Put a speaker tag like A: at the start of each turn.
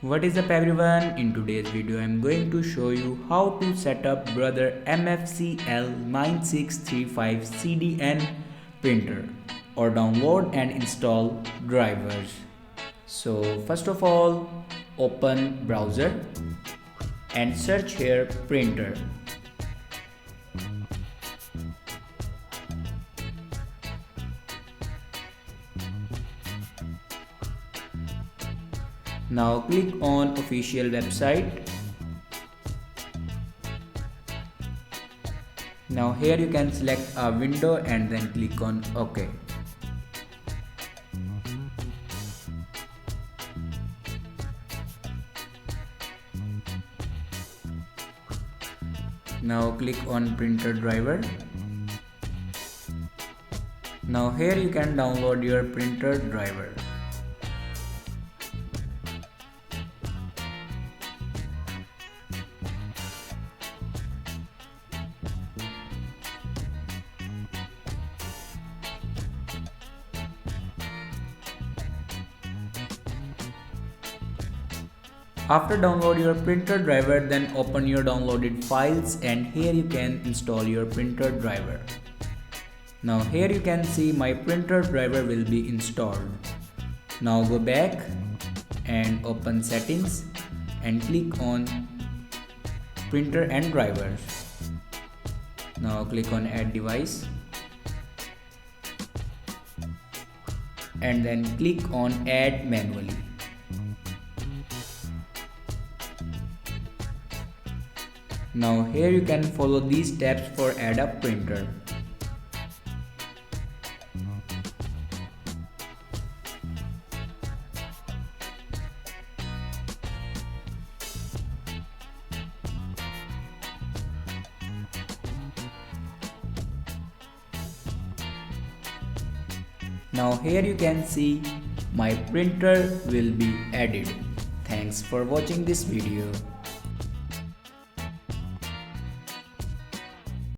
A: What is up everyone, in today's video I am going to show you how to set up brother MFC L9635CDN printer or download and install drivers. So first of all, open browser and search here printer. Now click on official website. Now here you can select a window and then click on OK. Now click on printer driver. Now here you can download your printer driver. After download your printer driver, then open your downloaded files and here you can install your printer driver. Now here you can see my printer driver will be installed. Now go back and open settings and click on printer and drivers. Now click on add device and then click on add manually. Now here you can follow these steps for add a printer. Now here you can see my printer will be added. Thanks for watching this video.